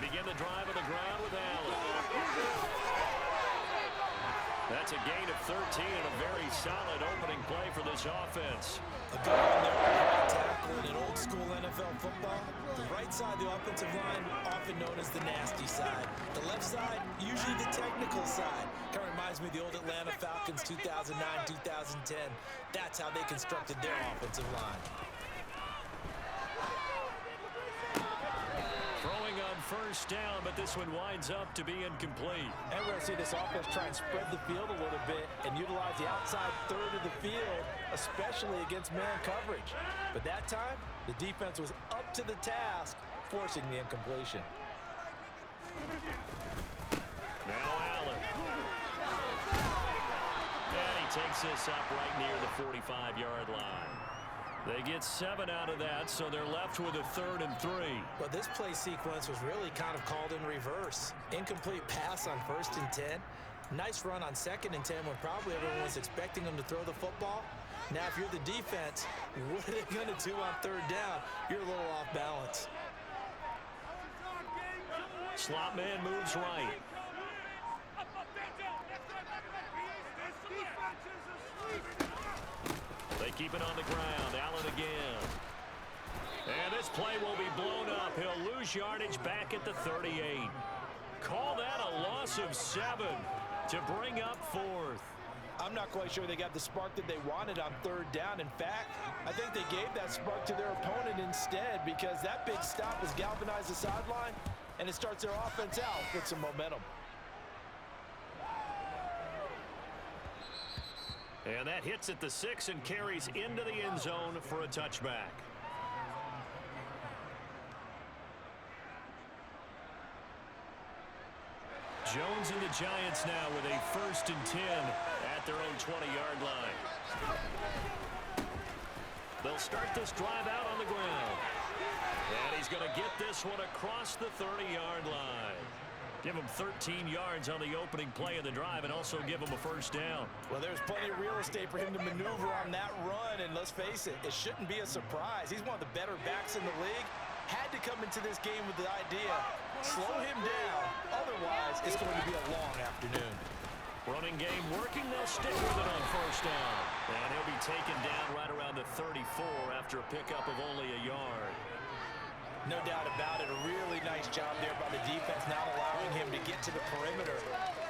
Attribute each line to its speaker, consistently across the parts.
Speaker 1: begin the drive on the ground with Allen. That's a gain of 13 and a very solid opening play for this offense.
Speaker 2: A good one there, a right tackle in an old-school NFL football. The right side of the offensive line, often known as the nasty side. The left side, usually the technical side. Kind of reminds me of the old Atlanta Falcons 2009-2010. That's how they constructed their offensive line.
Speaker 1: First down, but this one winds up to be incomplete.
Speaker 2: And we're going to see this offense try and spread the field a little bit and utilize the outside third of the field, especially against man coverage. But that time, the defense was up to the task, forcing the incompletion.
Speaker 1: Now Allen. And he takes this up right near the 45-yard line. They get 7 out of that, so they're left with a 3rd and 3.
Speaker 2: Well, this play sequence was really kind of called in reverse. Incomplete pass on 1st and 10. Nice run on 2nd and 10 when probably everyone was expecting them to throw the football. Now, if you're the defense, what are they going to do on 3rd down? You're a little off balance.
Speaker 1: Slot man moves right. They keep it on the ground. Allen again. And this play will be blown up. He'll lose yardage back at the 38. Call that a loss of 7 to bring up 4th.
Speaker 2: I'm not quite sure they got the spark that they wanted on 3rd down. In fact, I think they gave that spark to their opponent instead, because that big stop has galvanized the sideline, and it starts their offense out with some momentum.
Speaker 1: And that hits at the 6 and carries into the end zone for a touchback. Jones and the Giants now with a 1st and 10 at their own 20-yard line. They'll start this drive out on the ground. And he's going to get this one across the 30-yard line. Give him 13 yards on the opening play of the drive and also give him a 1st down.
Speaker 2: Well, there's plenty of real estate for him to maneuver on that run, and let's face it, it shouldn't be a surprise. He's one of the better backs in the league. Had to come into this game with the idea, slow him down, otherwise it's going to be a long afternoon.
Speaker 1: Running game working, they'll stick with it on 1st down. And he'll be taken down right around the 34 after a pickup of only a yard.
Speaker 2: No doubt about it. A really nice job there by the defense, not allowing him to get to the perimeter.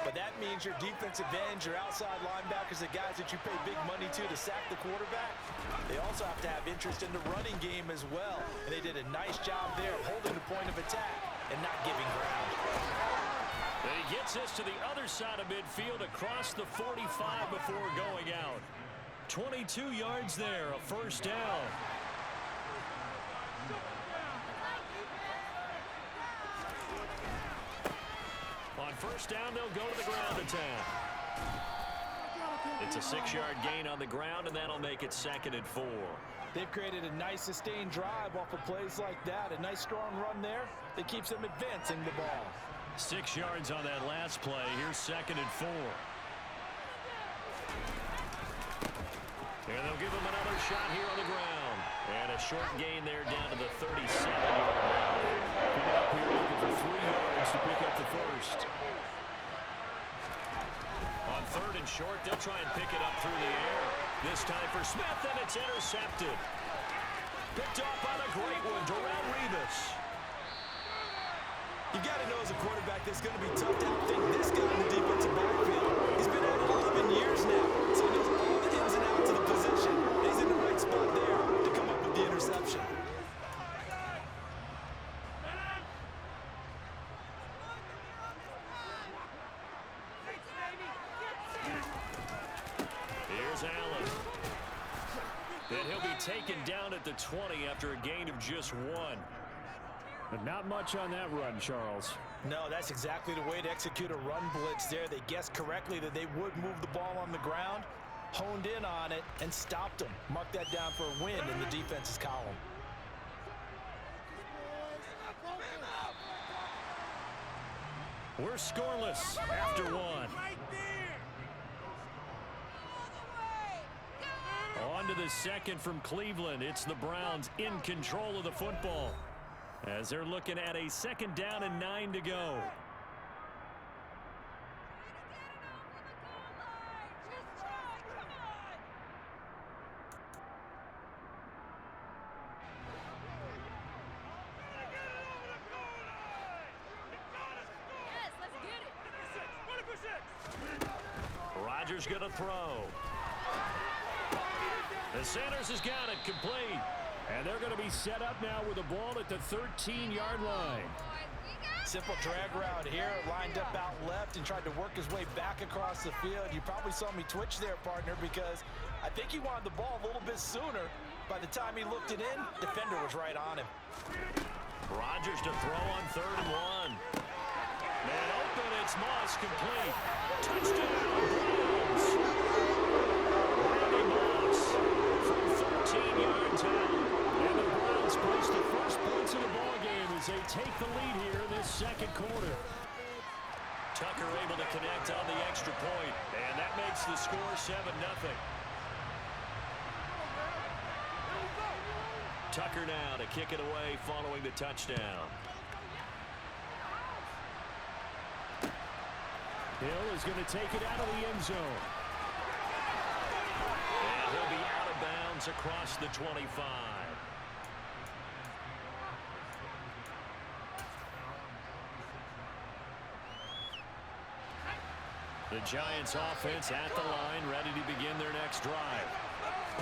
Speaker 2: But that means your defensive ends, your outside linebackers, the guys that you pay big money to sack the quarterback, they also have to have interest in the running game as well. And they did a nice job there holding the point of attack and not giving ground.
Speaker 1: And he gets this to the other side of midfield across the 45 before going out. 22 yards there, a 1st down. On 1st down, they'll go to the ground attack. It's a 6-yard gain on the ground, and that'll make it 2nd and 4.
Speaker 2: They've created a nice sustained drive off of plays like that. A nice strong run there that keeps them advancing the ball.
Speaker 1: 6 yards on that last play. Here's 2nd and 4. And they'll give him another shot here on the ground. And a short gain there down to the 37-yard line. Coming up here looking for 3 yards to pick up the 1st. On 3rd and short, they'll try and pick it up through the air. This time for Smith, and it's intercepted. Picked off by the great one, Darrelle Revis.
Speaker 2: You got to know as a quarterback that's going to be tough to outthink this guy in the defensive backfield. He's been at it 11 years now, so he knows all the ins and outs of the position. He's in the right spot there to come up with the interception.
Speaker 1: Here's Allen. And he'll be taken down at the 20 after a gain of just 1.
Speaker 3: But not much on that run, Charles.
Speaker 2: No, that's exactly the way to execute a run blitz there. They guessed correctly that they would move the ball on the ground, honed in on it, and stopped them. Mark that down for a win in the defense's column.
Speaker 1: We're scoreless after 1. On to the 2nd from Cleveland. It's the Browns in control of the football. as they're looking at a 2nd down and 9 to go. Rodgers going to throw. The Sanders has got it complete. And they're going to be set up now with the ball at the 13-yard line.
Speaker 2: Simple drag route here, lined up out left and tried to work his way back across the field. You probably saw me twitch there, partner, because I think he wanted the ball a little bit sooner. By the time he looked it in, defender was right on him.
Speaker 1: Rodgers to throw on 3rd and 1. Man open, it's Moss, complete. Touchdown, Browns. Randy Moss from 13 yards out. And the Browns post the first points of the ballgame as they take the lead here in this 2nd quarter. Tucker able to connect on the extra point, and that makes the score 7-0. Tucker now to kick it away following the touchdown.
Speaker 3: Hill is going to take it out of the end zone.
Speaker 1: And he'll be out of bounds across the 25. The Giants offense at the line, ready to begin their next drive.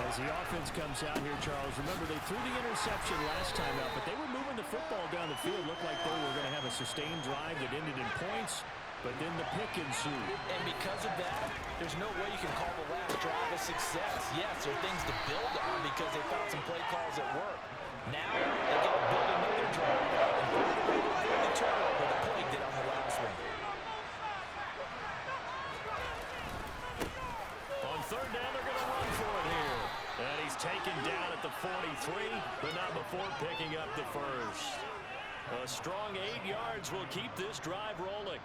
Speaker 3: As the offense comes out here, Charles, remember they threw the interception last time out, but they were moving the football down the field. Looked like they were going to have a sustained drive that ended in points, but then the pick ensued.
Speaker 2: And because of that, there's no way you can call the last drive a success. Yes, there are things to build on because they found some play calls that work. Now, they got to build another drive and the turnover that play did on the last one.
Speaker 1: On 3rd down, they're going to run for it here. And he's taken down at the 43, but not before picking up the first. A strong 8 yards will keep this drive rolling.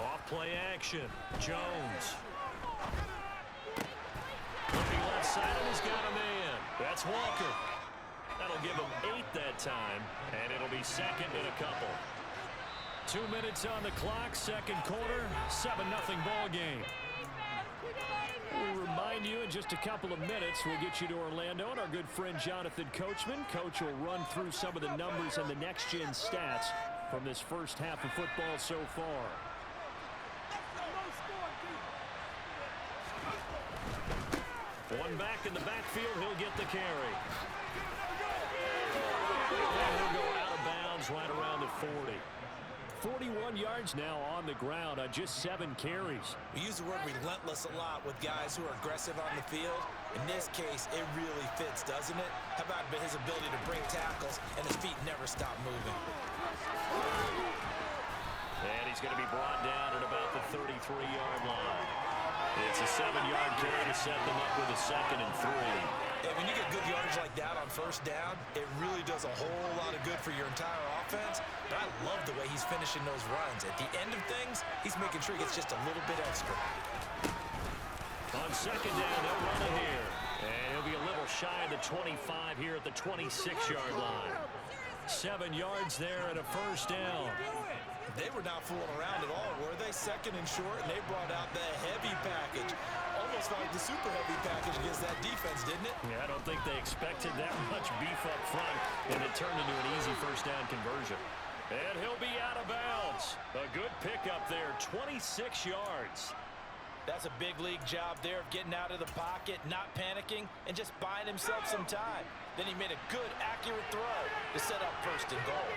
Speaker 1: Off play action. Jones. Looking left side, and he's got a man. That's Walker. That'll give him 8 that time, and it'll be 2nd and a couple. 2 minutes on the clock, 2nd quarter, 7-0 ball game. We'll remind you in just a couple of minutes, we'll get you to Orlando and our good friend Jonathan Coachman. Coach will run through some of the numbers and the next-gen stats from this first half of football so far. One back in the backfield, he'll get the carry. And he'll go out of bounds right around the 40. 41 yards now on the ground on just 7 carries.
Speaker 2: We use the word relentless a lot with guys who are aggressive on the field. In this case, it really fits, doesn't it? How about his ability to break tackles and his feet never stop moving?
Speaker 1: And he's going to be brought down at about the 33-yard line. It's a 7-yard carry to set them up with a 2nd and 3.
Speaker 2: And when you get good yardage like that on 1st down, it really does a whole lot of good for your entire offense. But I love the way he's finishing those runs. At the end of things, he's making sure he gets just a little bit extra.
Speaker 1: On 2nd down, they'll run it here. And he'll be a little shy of the 25 here at the 26-yard line. 7 yards there and a 1st down.
Speaker 2: They were not fooling around at all, were they? 2nd and short, and they brought out the heavy package. Almost like the super heavy package against that defense, didn't it?
Speaker 1: Yeah, I don't think they expected that much beef up front, and it turned into an easy 1st down conversion. And he'll be out of bounds. A good pickup there, 26 yards.
Speaker 2: That's a big league job there of getting out of the pocket, not panicking, and just buying himself some time. Then he made a good, accurate throw to set up 1st and goal.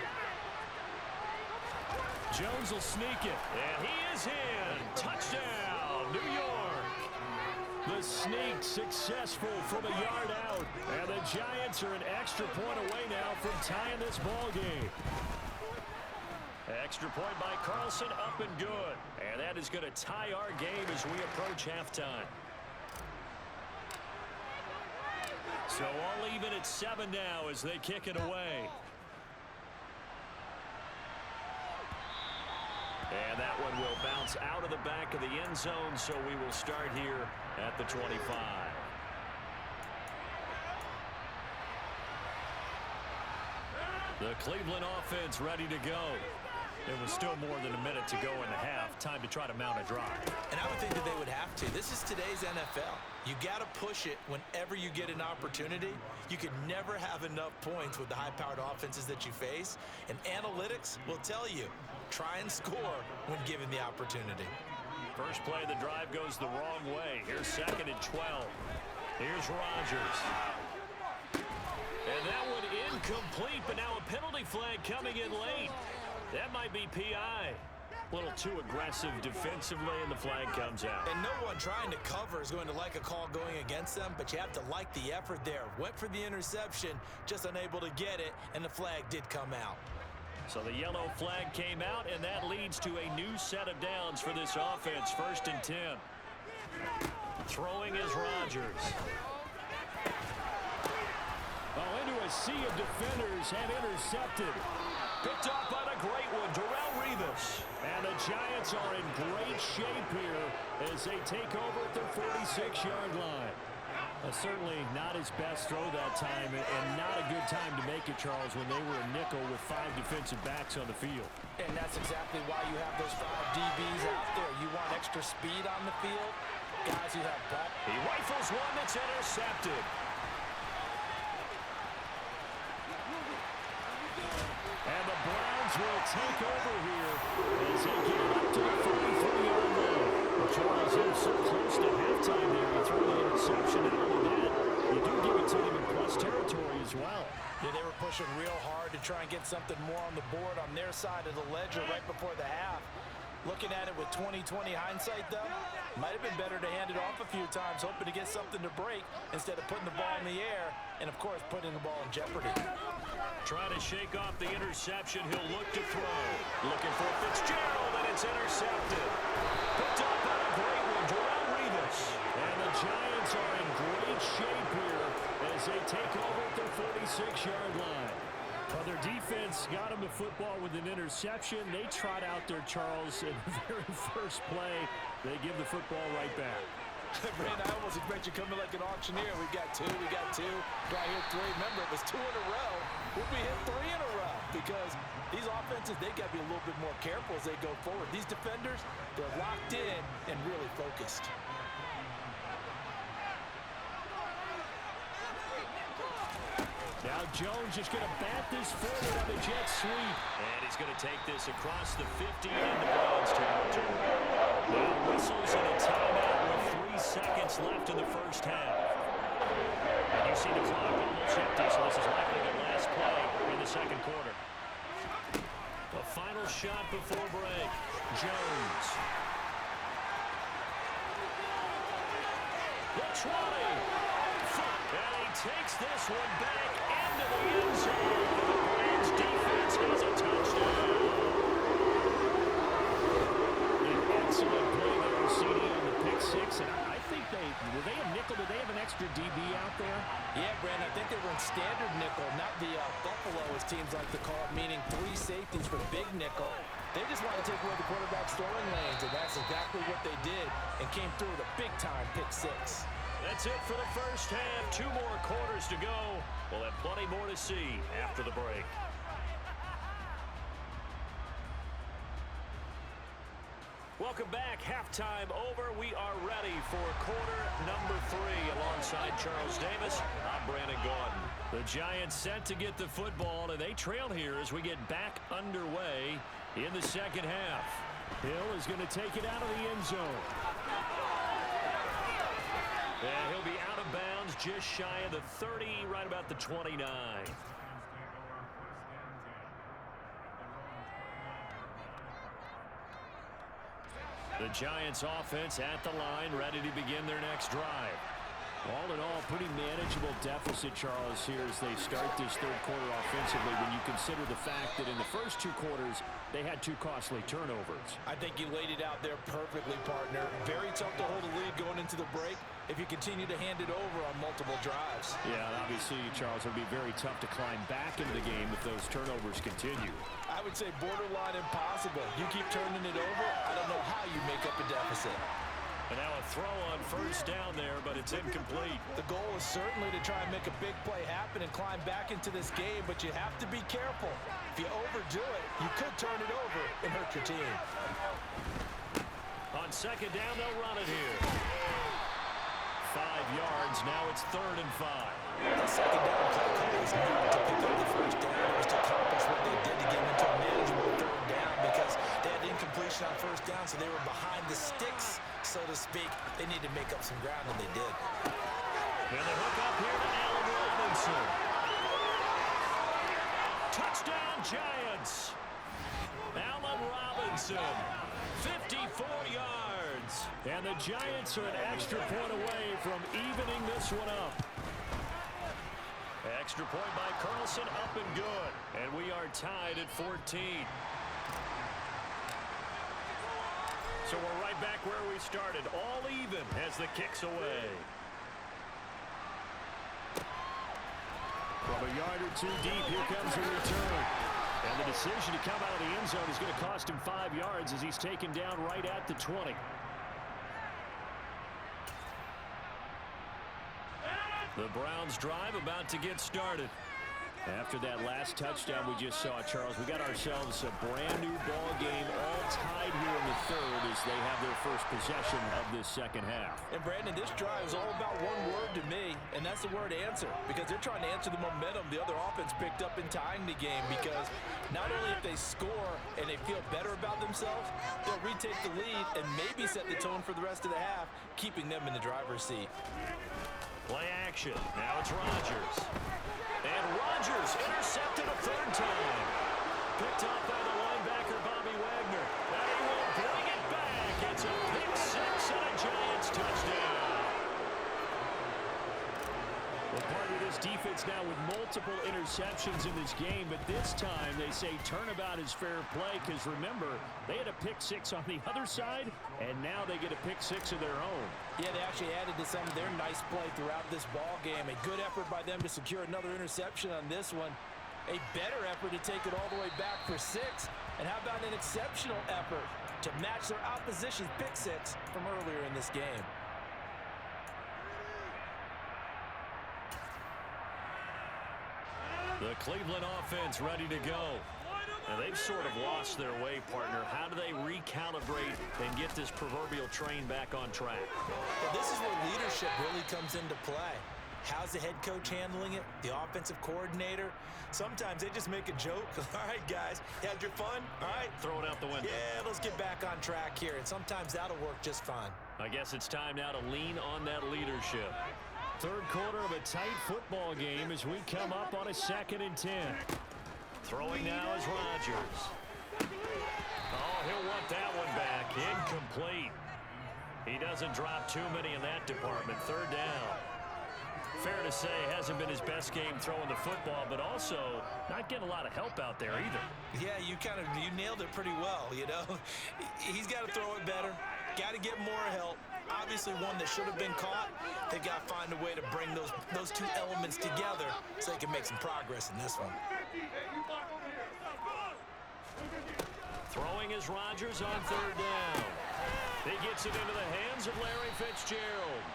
Speaker 1: Jones will sneak it, and he is in. Touchdown, New York. The sneak successful from a yard out, and the Giants are an extra point away now from tying this ball game. Extra point by Carlson, up and good. And that is going to tie our game as we approach halftime. So all even at 7 now as they kick it away. And that one will bounce out of the back of the end zone, so we will start here at the 25. The Cleveland offense ready to go. There was still more than a minute to go in the half. Time to try to mount a drive.
Speaker 2: And I would think that they would have to. This is today's NFL. You got to push it whenever you get an opportunity. You could never have enough points with the high-powered offenses that you face. And analytics will tell you, try and score when given the opportunity.
Speaker 1: First play of the drive goes the wrong way. Here's 2nd and 12. Here's Rodgers. And that one incomplete, but now a penalty flag coming in late. That might be PI. A little too aggressive defensively, and the flag comes out.
Speaker 2: And no one trying to cover is going to like a call going against them, but you have to like the effort there. Went for the interception, just unable to get it, and the flag did come out.
Speaker 1: So the yellow flag came out, and that leads to a new set of downs for this offense. 1st and 10. Throwing is Rodgers.
Speaker 3: Oh, into a sea of defenders and intercepted.
Speaker 1: Picked up on a great one, Darrelle Revis.
Speaker 3: And the Giants are in great shape here as they take over at their 46-yard line. Certainly not his best throw that time, and not a good time to make it, Charles, when they were a nickel with 5 defensive backs on the field.
Speaker 2: And that's exactly why you have those 5 DBs out there. You want extra speed on the field, guys who have ball.
Speaker 1: He rifles one that's intercepted.
Speaker 3: And the Browns will take over here as they get up to the 43-yard line. Charles, they're so close to halftime there. You throw the interception and all of that. You do give it to them in plus territory as well.
Speaker 2: Yeah, they were pushing real hard to try and get something more on the board on their side of the ledger right before the half. Looking at it with 20/20 hindsight, though, might have been better to hand it off a few times, hoping to get something to break instead of putting the ball in the air and, of course, putting the ball in jeopardy.
Speaker 1: Trying to shake off the interception. He'll look to throw. Looking for Fitzgerald, and it's intercepted. Picked up on a great one, Darrelle Revis.
Speaker 3: And the Giants are in great shape here as they take over at their 46-yard line. Well, their defense got them the football with an interception. They trot out there, Charles, in the very first play. They give the football right back.
Speaker 2: Brandon, I almost expect you coming like an auctioneer. We got 2, we got 2, right here 3. Remember, it was 2 in a row. We'll be hit 3 in a row because these offenses, they got to be a little bit more careful as they go forward. These defenders, they're locked in and really focused.
Speaker 3: Now Jones just going to bat this forward on the jet sweep.
Speaker 1: And he's going to take this across the 50 into Browns territory. Now whistles and a timeout with 3 seconds left in the first half. And you see the clock almost empty, so this is likely the last play in the second quarter. The final shot before break. Jones. The 20. And he takes this one back into the end zone. The Browns defense has a touchdown.
Speaker 3: An excellent play there, CD on the pick 6. And I think were they a nickel? Did they have an extra DB out there?
Speaker 2: Yeah, Brandon, I think they were in standard nickel, not the Buffalo, as teams like to call it, meaning 3 safeties for big nickel. They just want to take away the quarterback's throwing lanes, and that's exactly what they did and came through with a big-time pick 6.
Speaker 1: That's it for the first half. 2 more quarters to go. We'll have plenty more to see after the break. Welcome back. Halftime over. We are ready for quarter number 3. Alongside Charles Davis, I'm Brandon Gaudin. The Giants set to get the football, and they trail here as we get back underway in the second half.
Speaker 3: Hill is going to take it out of the end zone.
Speaker 1: And he'll be out of bounds just shy of the 30, right about the 29. The Giants offense at the line, ready to begin their next drive.
Speaker 3: All in all, pretty manageable deficit, Charles, here as they start this third quarter offensively when you consider the fact that in the first 2 quarters, they had 2 costly turnovers.
Speaker 2: I think you laid it out there perfectly, partner. Very tough to hold a lead going into the break, if you continue to hand it over on multiple drives.
Speaker 3: Yeah, and obviously, Charles, it would be very tough to climb back into the game if those turnovers continue.
Speaker 2: I would say borderline impossible. You keep turning it over, I don't know how you make up a deficit.
Speaker 1: And now a throw on first down there, but it's incomplete.
Speaker 2: The goal is certainly to try and make a big play happen and climb back into this game, but you have to be careful. If you overdo it, you could turn it over and hurt your team.
Speaker 1: On second down, they'll run it here. 5 yards, now it's 3rd and 5.
Speaker 2: The second down play call was not to pick up the first down. It was to accomplish what they did to get into a manageable 3rd down because they had incompletion on first down, so they were behind the sticks, so to speak. They needed to make up some ground, and they did.
Speaker 1: And the hook up here to Allen Robinson. Touchdown, Giants. Allen Robinson, 54 yards. And the Giants are an extra point away from evening this one up. Extra point by Carlson, up and good. And we are tied at 14. So we're right back where we started, all even as the kick's away.
Speaker 3: From a yard or 2 deep, here comes the return. And the decision to come out of the end zone is going to cost him 5 yards as he's taken down right at the 20.
Speaker 1: The Browns drive about to get started.
Speaker 3: After that last touchdown we just saw, Charles, we got ourselves a brand new ball game, all tied here in the 3rd as they have their first possession of this second half.
Speaker 2: And Brandon, this drive is all about one word to me, and that's the word answer, because they're trying to answer the momentum the other offense picked up in tying the game, because not only if they score and they feel better about themselves, they'll retake the lead and maybe set the tone for the rest of the half, keeping them in the driver's seat.
Speaker 1: Play action. Now it's Rodgers. And Rodgers intercepted a 3rd time. Picked off by the linebacker, Bobby Wagner. And he will bring it back. It's a pick 6 and a Giants touchdown.
Speaker 3: Well, part of this defense now with multiple interceptions in this game, but this time they say turnabout is fair play because, remember, they had a pick 6 on the other side, and now they get a pick 6 of their own.
Speaker 2: Yeah, they actually added to some of their nice play throughout this ball game. A good effort by them to secure another interception on this one. A better effort to take it all the way back for 6. And how about an exceptional effort to match their opposition's pick 6 from earlier in this game?
Speaker 1: The Cleveland offense ready to go. And they've sort of lost their way, partner. How do they recalibrate and get this proverbial train back on track?
Speaker 2: Well, this is where leadership really comes into play. How's the head coach handling it? The offensive coordinator? Sometimes they just make a joke. All right, guys, you had your fun? All right.
Speaker 1: Throw it out the window.
Speaker 2: Yeah, let's get back on track here. And sometimes that'll work just fine.
Speaker 1: I guess it's time now to lean on that leadership. 3rd quarter of a tight football game as we come up on a 2nd and 10. Throwing now is Rodgers. Oh, he'll want that one back. Incomplete. He doesn't drop too many in that department. 3rd down. Fair to say, hasn't been his best game throwing the football, but also not getting a lot of help out there either.
Speaker 2: Yeah, you nailed it pretty well, you know. He's got to throw it better. Got to get more help. Obviously one that should have been caught. They got to find a way to bring those 2 elements together so they can make some progress in this one.
Speaker 1: Throwing is Rodgers on 3rd down. He gets it into the hands of Larry Fitzgerald.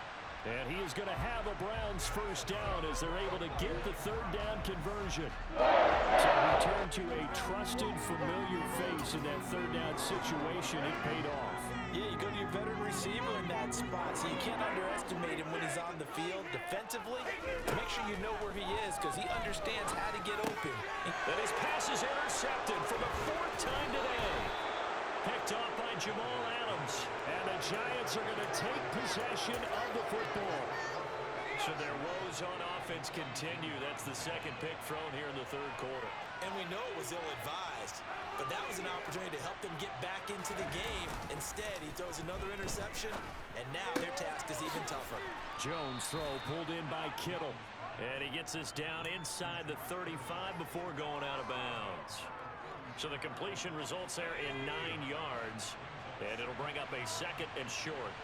Speaker 1: And he is going to have a Browns first down as they're able to get the 3rd down conversion. So return to a trusted, familiar face in that 3rd down situation. It paid off.
Speaker 2: Yeah, you go to your veteran receiver in that spot, so you can't underestimate him when he's on the field defensively. Make sure you know where he is because he understands how to get open.
Speaker 1: And his pass is intercepted for the 4th time today. Picked off by Jamal Adams. And the Giants are going to take possession of the football. So their woes on offense continue. That's the 2nd pick thrown here in the 3rd quarter.
Speaker 2: And we know it was ill-advised, but that was an opportunity to help them get back into the game. Instead, he throws another interception, and now their task is even tougher.
Speaker 3: Jones throw pulled in by Kittle.
Speaker 1: And he gets this down inside the 35 before going out of bounds. So the completion results there in 9 yards. And it'll bring up a 2nd and short.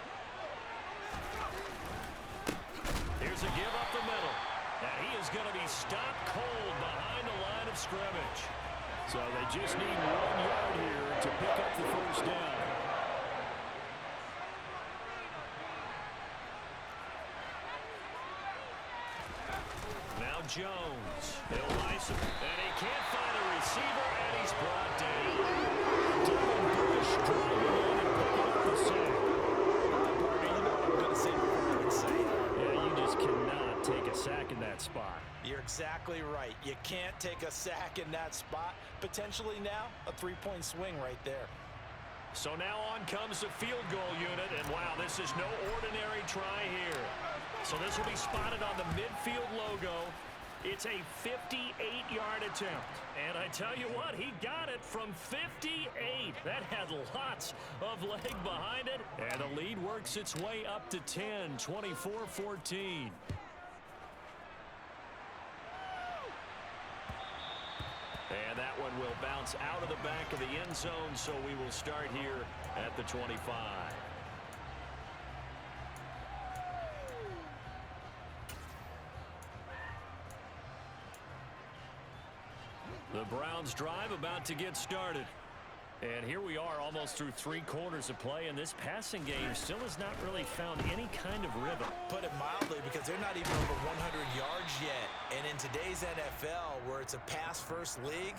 Speaker 1: Here's a give up the middle. And he is going to be stopped cold behind the line of scrimmage.
Speaker 3: So they just need 1 yard here to pick up the first down.
Speaker 1: Now Jones. He'll ice him. And he can't find a receiver, and he's brought down.
Speaker 3: Devin Bush driving in and picking up the sack.
Speaker 2: Parker, you know what I'm going to say before I even say it.
Speaker 3: Yeah, you just cannot take a sack in that spot.
Speaker 2: You're exactly right. You can't take a sack in that spot. Potentially now, a 3-point swing right there.
Speaker 1: So now on comes the field goal unit, and wow, this is no ordinary try here. So this will be spotted on the midfield logo. It's a 58-yard attempt. And I tell you what, he got it from 58. That had lots of leg behind it. And the lead works its way up to 10, 24-14. And that one will bounce out of the back of the end zone, so we will start here at the 25. The Browns drive about to get started. And here we are almost through 3 quarters of play, and this passing game still has not really found any kind of rhythm.
Speaker 2: Put it mildly, because they're not even over 100 yards yet. And in today's NFL, where it's a pass-first league,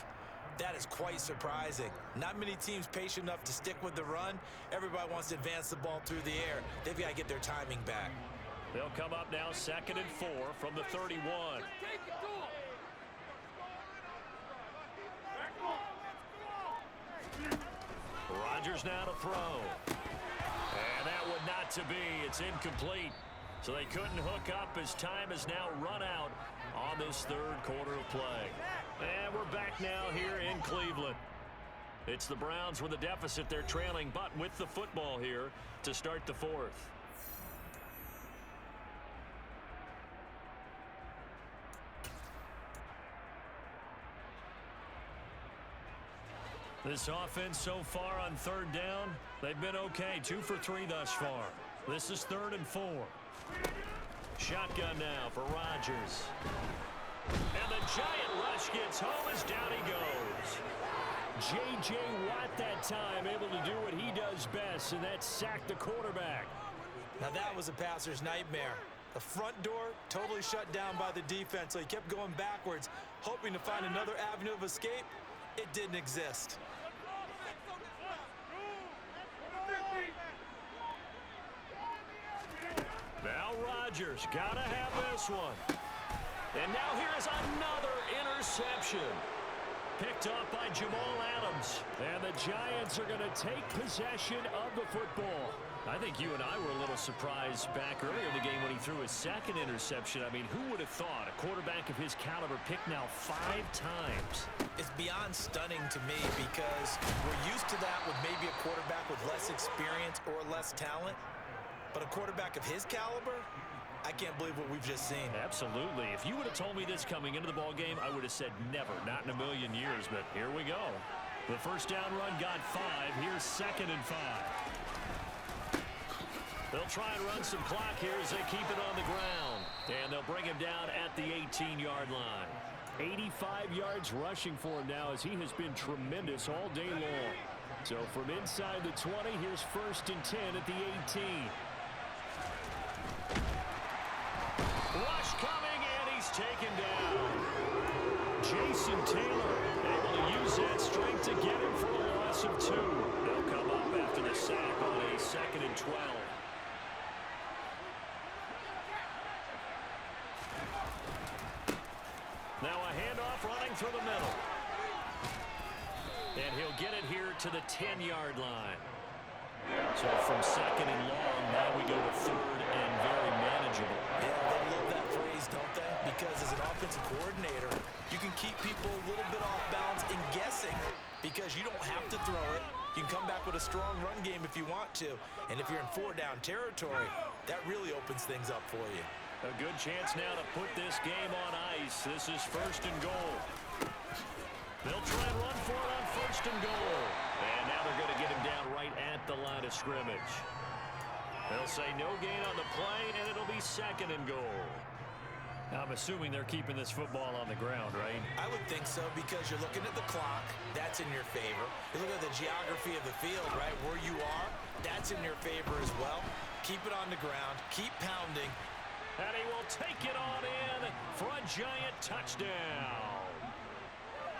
Speaker 2: that is quite surprising. Not many teams patient enough to stick with the run. Everybody wants to advance the ball through the air. They've got to get their timing back.
Speaker 1: They'll come up now 2nd and 4 from the 31. Rodgers now to throw. And that would not to be. It's incomplete. So they couldn't hook up as time has now run out on this 3rd quarter of play. And we're back now here in Cleveland. It's the Browns with a deficit. They're trailing, but with the football here to start the 4th. This offense so far on 3rd down, they've been okay. 2 for 3 thus far. This is 3rd and 4. Shotgun now for Rodgers. And the giant rush gets home as down he goes. J.J. Watt that time able to do what he does best, and that's sack the quarterback.
Speaker 2: Now that was a passer's nightmare. The front door totally shut down by the defense, so he kept going backwards, hoping to find another avenue of escape. It didn't exist.
Speaker 1: Now Rodgers gotta have this one. And now here is another interception. Picked up by Jamal Adams. And the Giants are going to take possession of the football. I think you and I were a little surprised back earlier in the game when he threw his 2nd interception. I mean, who would have thought a quarterback of his caliber picked now 5 times?
Speaker 2: It's beyond stunning to me, because we're used to that with maybe a quarterback with less experience or less talent. But a quarterback of his caliber, I can't believe what we've just seen.
Speaker 1: Absolutely. If you would have told me this coming into the ball game, I would have said never, not in a million years. But here we go. The first down run got 5. Here's 2nd and 5. They'll try and run some clock here as they keep it on the ground. And they'll bring him down at the 18-yard line. 85 yards rushing for him now, as he has been tremendous all day long. So from inside the 20, here's 1st and 10 at the 18. Rush coming, and he's taken down. Jason Taylor able to use that strength to get him for a loss of 2. They'll come up after the sack on a 2nd and 12. Now a handoff running through the middle. And he'll get it here to the 10-yard line. So from 2nd and long, now we go to 3rd and very manageable.
Speaker 2: Yeah, they love that phrase, don't they? Because as an offensive coordinator, you can keep people a little bit off balance and guessing, because you don't have to throw it. You can come back with a strong run game if you want to. And if you're in 4-down territory, that really opens things up for you.
Speaker 1: A good chance now to put this game on ice. This is 1st and goal. They'll try and run for it on 1st and goal. And now they're going to get him down right at the line of scrimmage. They'll say no gain on the play, and it'll be 2nd and goal. I'm assuming they're keeping this football on the ground, right?
Speaker 2: I would think so, because you're looking at the clock. That's in your favor. You look at the geography of the field, right? Where you are, that's in your favor as well. Keep it on the ground. Keep pounding.
Speaker 1: And he will take it on in for a giant touchdown.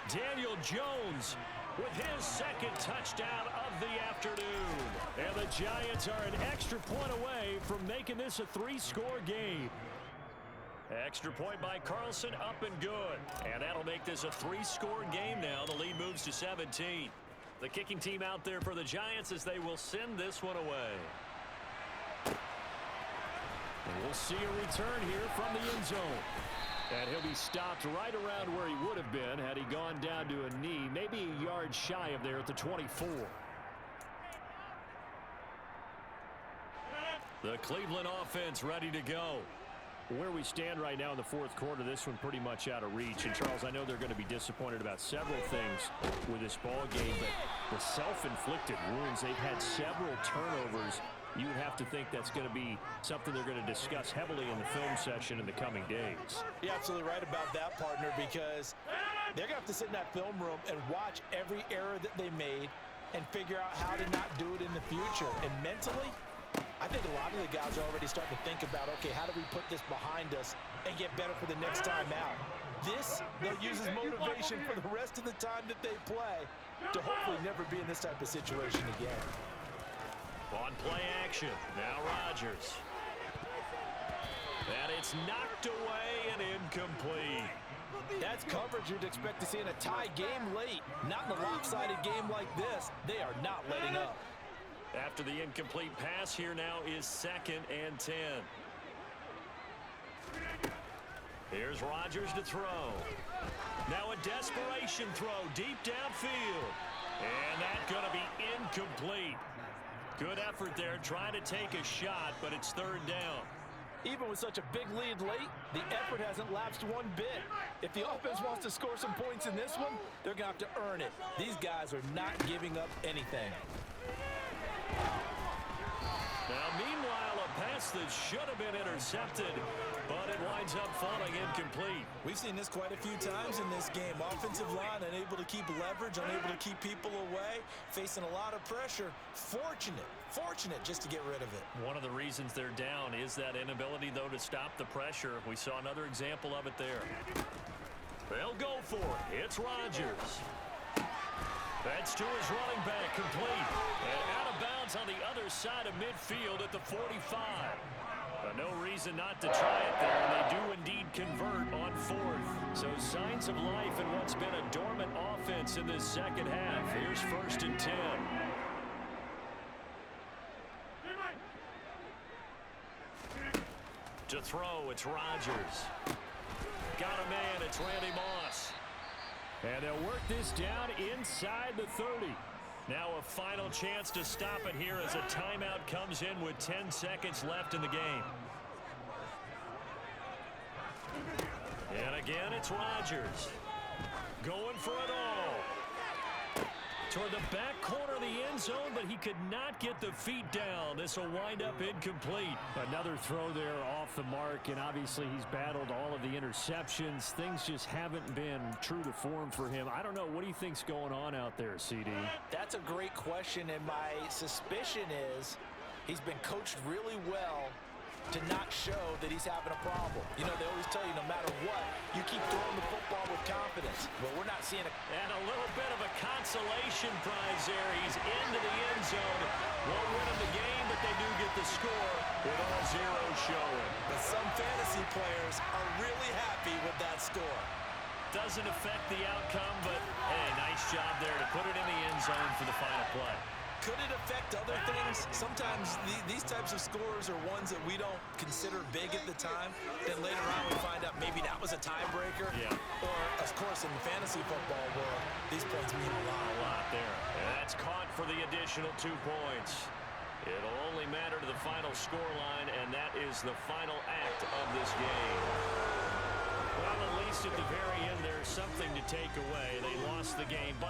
Speaker 1: Daniel Jones with his 2nd touchdown of the afternoon. And the Giants are an extra point away from making this a 3-score game. Extra point by Carlson, up and good. And that'll make this a 3-score game now. The lead moves to 17. The kicking team out there for the Giants as they will send this one away. And we'll see a return here from the end zone. And he'll be stopped right around where he would have been had he gone down to a knee, maybe a yard shy of there at the 24. The Cleveland offense ready to go. Where we stand right now in the 4th quarter, this one pretty much out of reach. And, Charles, I know they're going to be disappointed about several things with this ball game, but the self-inflicted wounds, they've had several turnovers. You would have to think that's going to be something they're going to discuss heavily in the film session in the coming days.
Speaker 2: You're absolutely right about that, partner, because they're going to have to sit in that film room and watch every error that they made and figure out how to not do it in the future. And mentally, I think a lot of the guys are already starting to think about, okay, how do we put this behind us and get better for the next time out? This, they'll use as motivation for the rest of the time that they play to hopefully never be in this type of situation again.
Speaker 1: On play action, now Rodgers. And it's knocked away and incomplete.
Speaker 2: That's coverage you'd expect to see in a tie game late. Not in a lopsided game like this. They are not letting up.
Speaker 1: After the incomplete pass, here now is 2nd and 10. Here's Rodgers to throw. Now a desperation throw deep downfield. And that's going to be incomplete. Good effort there trying to take a shot, but it's 3rd down.
Speaker 2: Even with such a big lead late, the effort hasn't lapsed one bit. If the offense wants to score some points in this one, they're going to have to earn it. These guys are not giving up anything.
Speaker 1: Now, meanwhile, a pass that should have been intercepted, but it winds up falling incomplete.
Speaker 2: We've seen this quite a few times in this game. Offensive line unable to keep leverage, unable to keep people away, facing a lot of pressure. Fortunate just to get rid of it.
Speaker 1: One of the reasons they're down is that inability, though, to stop the pressure. We saw another example of it there. They'll go for it. It's Rodgers. That's to his running back, complete. And out of bounds on the other side of midfield at the 45. No reason not to try it there, and they do indeed convert on 4th. So signs of life in what's been a dormant offense in this 2nd half. Here's 1st and 10. To throw, it's Rodgers. Got a man, it's Randy Moss. And they'll work this down inside the 30. Now a final chance to stop it here as a timeout comes in with 10 seconds left in the game. And again, it's Rodgers. Going for it all. Toward the back corner of the end zone, but he could not get the feet down. This will wind up incomplete.
Speaker 3: Another throw there off the mark, and obviously he's battled all of the interceptions. Things just haven't been true to form for him. I don't know. What do you think's going on out there, CD?
Speaker 2: That's a great question, and my suspicion is he's been coached really well to not show that he's having a problem. You know, they always tell you no matter what, you keep throwing the football with confidence. Well, we're not seeing it.
Speaker 1: And a little bit of a consolation prize there. He's into the end zone. Won't win him the game, but they do get the score with all zeros showing.
Speaker 2: But some fantasy players are really happy with that score.
Speaker 1: Doesn't affect the outcome, but, hey, nice job there to put it in the end zone for the final play.
Speaker 2: Could it affect other things? Sometimes these types of scores are ones that we don't consider big at the time. Then later on we find out maybe that was a tiebreaker.
Speaker 1: Yeah.
Speaker 2: Or, of course, in the fantasy football world, these points mean a lot.
Speaker 1: A lot there. And that's caught for the additional 2 points. It'll only matter to the final scoreline, and that is the final act of this game. Well, at least at the very end, there's something to take away. They lost the game, but